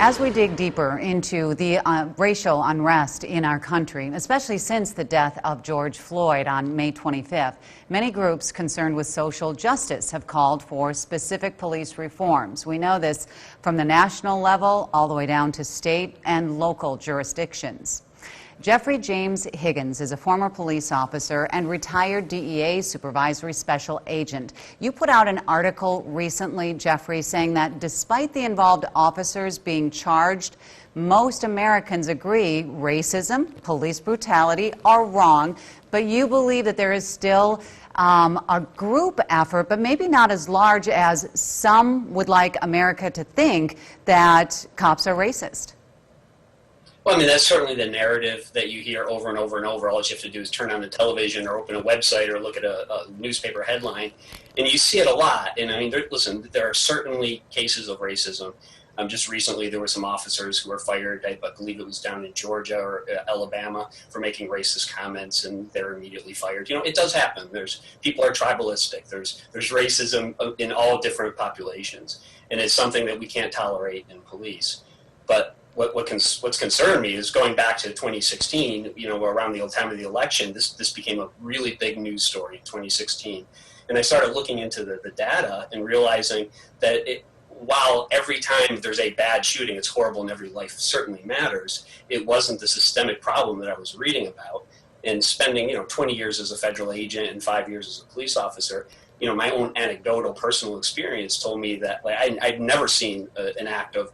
As we dig deeper into the racial unrest in our country, especially since the death of George Floyd on May 25th, many groups concerned with social justice have called for specific police reforms. We know this from the national level all the way down to state and local jurisdictions. Jeffrey James Higgins is a former police officer and retired DEA supervisory special agent. You put out an article recently, Jeffrey, saying that despite the involved officers being charged, most Americans agree racism, police brutality are wrong, but you believe that there is still a group effort, but maybe not as large as some would like America to think, that cops are racist. Well, I mean, that's certainly the narrative that you hear over and over and over. All you have to do is turn on the television or open a website or look at a newspaper headline, and you see it a lot. And I mean, listen, there are certainly cases of racism. Just recently, there were some officers who were fired, I believe it was down in Georgia or Alabama, for making racist comments, and they're immediately fired. You know, it does happen. People are tribalistic. There's racism in all different populations, and it's something that we can't tolerate in police. But what's concerned me is going back to 2016, you know, around the time of the election, this became a really big news story in 2016. And I started looking into the data and realizing that while every time there's a bad shooting, it's horrible and every life certainly matters, it wasn't the systemic problem that I was reading about. And spending, 20 years as a federal agent and 5 years as a police officer, my own anecdotal personal experience told me that I'd never seen an act of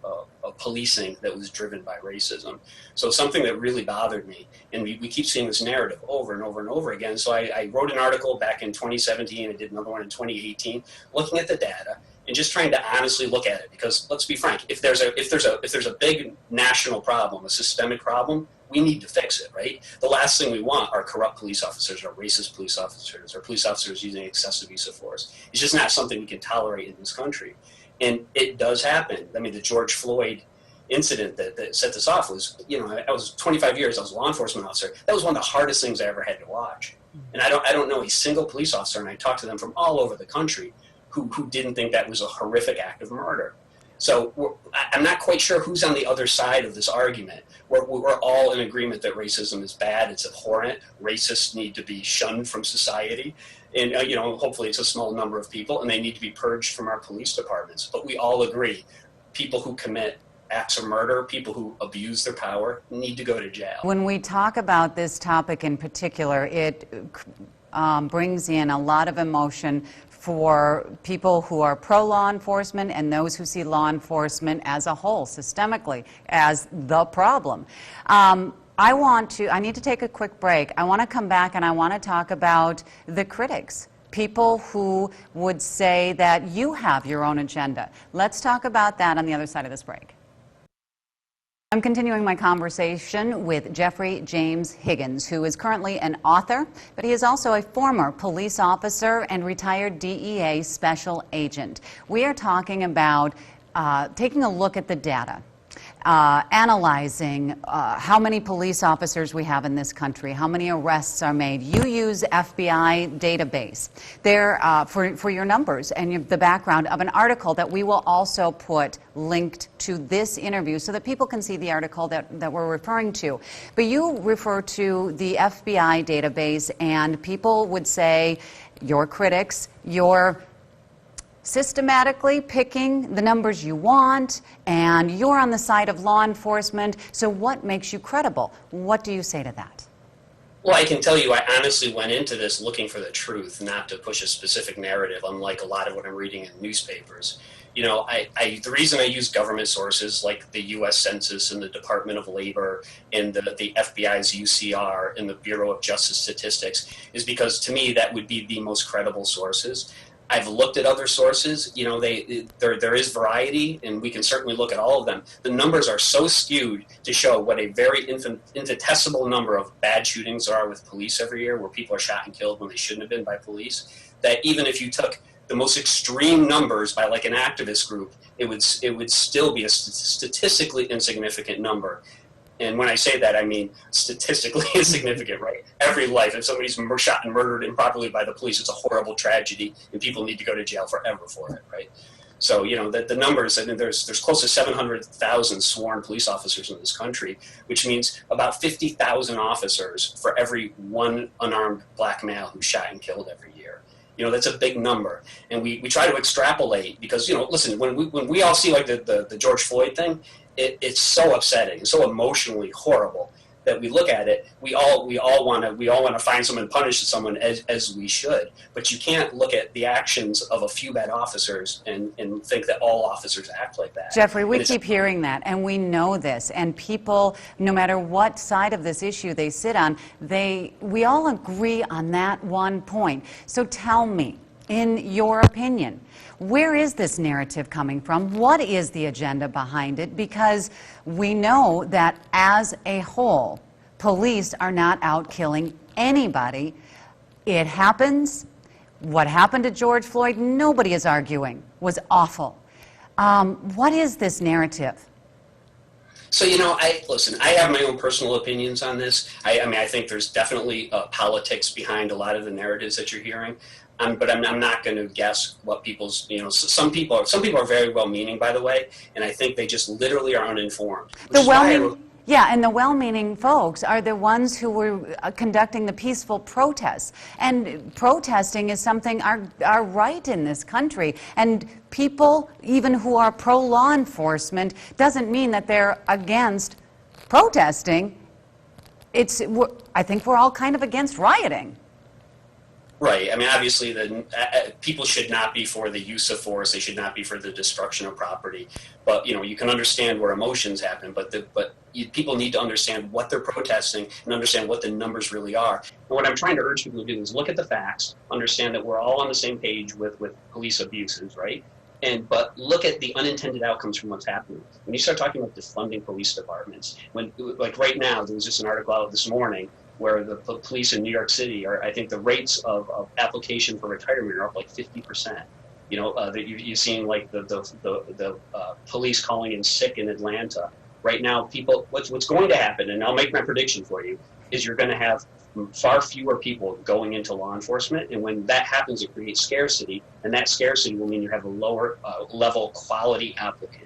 policing that was driven by racism. So something that really bothered me, and we keep seeing this narrative over and over and over again. So I wrote an article back in 2017, I did another one in 2018, looking at the data and just trying to honestly look at it. Because let's be frank, if there's a big national problem, a systemic problem, we need to fix it, right? The last thing we want are corrupt police officers or racist police officers or police officers using excessive use of force. It's just not something we can tolerate in this country. And it does happen. I mean, the George Floyd incident that set this off was, I was 25 years, I was a law enforcement officer. That was one of the hardest things I ever had to watch. And I don't know a single police officer, and I talked to them from all over the country, who didn't think that was a horrific act of murder. So I'm not quite sure who's on the other side of this argument. We're all in agreement that racism is bad, it's abhorrent, racists need to be shunned from society, and hopefully it's a small number of people, and they need to be purged from our police departments. But we all agree, people who commit acts of murder, people who abuse their power, need to go to jail. When we talk about this topic in particular, it brings in a lot of emotion for people who are pro-law enforcement and those who see law enforcement as a whole, systemically, as the problem. I need to take a quick break. I want to come back and I want to talk about the critics, people who would say that you have your own agenda. Let's talk about that on the other side of this break. I'm continuing my conversation with Jeffrey James Higgins, who is currently an author, but he is also a former police officer and retired DEA special agent. We are talking about taking a look at the data, analyzing how many police officers we have in this country, how many arrests are made. You use FBI database there for your numbers and the background of an article that we will also put linked to this interview so that people can see the article that we're referring to. But you refer to the FBI database, and people would say, your critics, you're systematically picking the numbers you want, and you're on the side of law enforcement. So what makes you credible? What do you say to that? Well, I can tell you, I honestly went into this looking for the truth, not to push a specific narrative, unlike a lot of what I'm reading in newspapers. The reason I use government sources like the U.S. Census and the Department of Labor and the FBI's UCR and the Bureau of Justice Statistics is because, to me, that would be the most credible sources. I've looked at other sources, there is variety, and we can certainly look at all of them. The numbers are so skewed to show what a very infinitesimal number of bad shootings there are with police every year, where people are shot and killed when they shouldn't have been by police, that even if you took the most extreme numbers by like an activist group, it would still be a statistically insignificant number. And when I say that, I mean statistically insignificant, right? Every life, if somebody's shot and murdered improperly by the police, it's a horrible tragedy, and people need to go to jail forever for it, right? So, you know, the numbers, I mean, there's close to 700,000 sworn police officers in this country, which means about 50,000 officers for every one unarmed black male who's shot and killed every year. You know, that's a big number. And we try to extrapolate because, you know, listen, when we all see like the George Floyd thing, it's so upsetting, so emotionally horrible that we look at it. We all want to find someone and punish someone as we should. But you can't look at the actions of a few bad officers and think that all officers act like that. Jeffrey, we keep hearing that, and we know this. And people, no matter what side of this issue they sit on, we all agree on that one point. So tell me, in your opinion, where is this narrative coming from? What is the agenda behind it? Because we know that as a whole, police are not out killing anybody. It happens. What happened to George Floyd, nobody is arguing, was awful. What is this narrative? So, you know, listen, I have my own personal opinions on this. I mean, I think there's definitely politics behind a lot of the narratives that you're hearing. But I'm not going to guess what people's, you know, some people are very well-meaning, by the way, and I think they just literally are uninformed. Yeah, and the well-meaning folks are the ones who were conducting the peaceful protests. And protesting is something our right in this country. And people, even who are pro-law enforcement, doesn't mean that they're against protesting. I think we're all kind of against rioting. Right. I mean, obviously, people should not be for the use of force. They should not be for the destruction of property. But, you know, you can understand where emotions happen. But people need to understand what they're protesting and understand what the numbers really are. And what I'm trying to urge people to do is look at the facts, understand that we're all on the same page with police abuses, right? But look at the unintended outcomes from what's happening. When you start talking about defunding police departments, like right now, there was just an article out this morning where the police in New York City I think the rates of application for retirement are up like 50%. You know, you've seen like the police calling in sick in Atlanta. Right now, what's going to happen, and I'll make my prediction for you, is you're going to have far fewer people going into law enforcement, and when that happens, it creates scarcity, and that scarcity will mean you have a lower level quality applicant.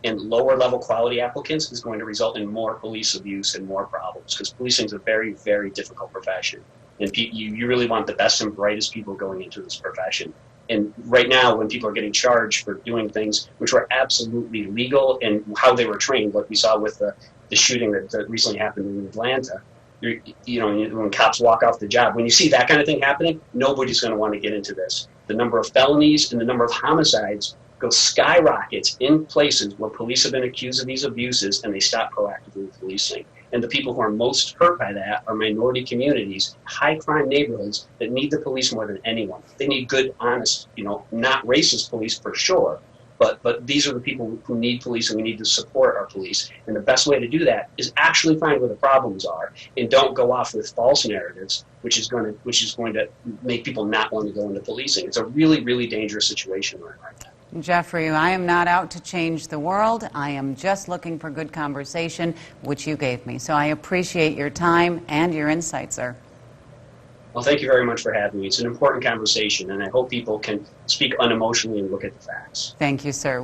And lower level quality applicants is going to result in more police abuse and more problems, because policing is a very, very difficult profession. And you really want the best and brightest people going into this profession. And right now, when people are getting charged for doing things which were absolutely legal and how they were trained, like we saw with the shooting that recently happened in Atlanta, you know, when cops walk off the job, when you see that kind of thing happening, nobody's going to want to get into this. The number of felonies and the number of homicides skyrockets in places where police have been accused of these abuses and they stop proactively policing. And the people who are most hurt by that are minority communities, high crime neighborhoods that need the police more than anyone. They need good, honest, you know, not racist police for sure, but these are the people who need police, and we need to support our police. And the best way to do that is actually find where the problems are and don't go off with false narratives, which is going to make people not want to go into policing. It's a really, really dangerous situation right now. Jeffrey, I am not out to change the world. I am just looking for good conversation, which you gave me. So I appreciate your time and your insight, sir. Well, thank you very much for having me. It's an important conversation, and I hope people can speak unemotionally and look at the facts. Thank you, sir.